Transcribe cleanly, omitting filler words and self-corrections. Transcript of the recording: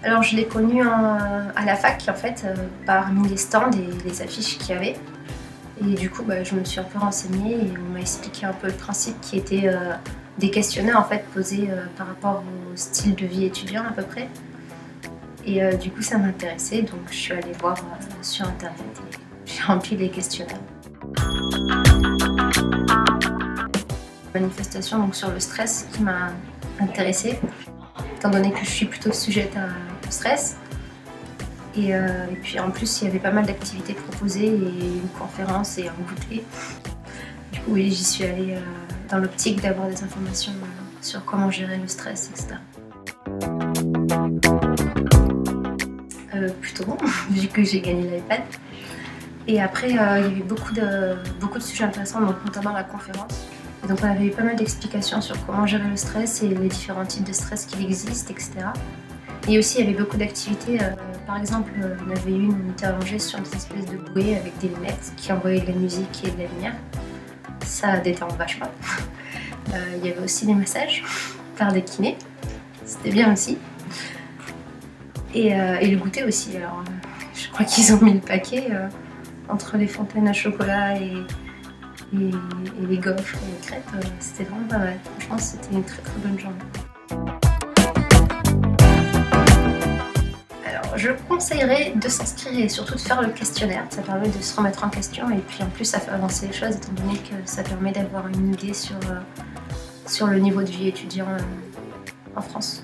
Alors je l'ai connu à la fac en fait, parmi les stands et les affiches qu'il y avait. Et du coup je me suis un peu renseignée et on m'a expliqué un peu le principe qui était des questionnaires en fait posés par rapport au style de vie étudiant à peu près. Et du coup ça m'intéressait donc je suis allée voir sur internet et j'ai rempli les questionnaires. Manifestation donc sur le stress qui m'a intéressée, étant donné que je suis plutôt sujette au stress. Et puis en plus il y avait pas mal d'activités proposées et une conférence et un goûter. Du coup oui, j'y suis allée dans l'optique d'avoir des informations sur comment gérer le stress, etc. Plutôt bon, vu que j'ai gagné l'iPad. Et après il y avait beaucoup de sujets intéressants, donc notamment la conférence. Et donc on avait eu pas mal d'explications sur comment gérer le stress et les différents types de stress qui existent, etc. Et aussi il y avait beaucoup d'activités, par exemple on avait eu une allongée sur des espèces de bouées avec des lunettes qui envoyaient de la musique et de la lumière. Ça détend vachement. Il y avait aussi des massages par des kinés, c'était bien aussi. Et le goûter aussi, alors je crois qu'ils ont mis le paquet entre les fontaines à chocolat et les gaufres et les crêpes, c'était vraiment pas mal. Franchement c'était une très très bonne journée. Alors je conseillerais de s'inscrire et surtout de faire le questionnaire, ça permet de se remettre en question et puis en plus ça fait avancer les choses étant donné que ça permet d'avoir une idée sur le niveau de vie étudiant en France.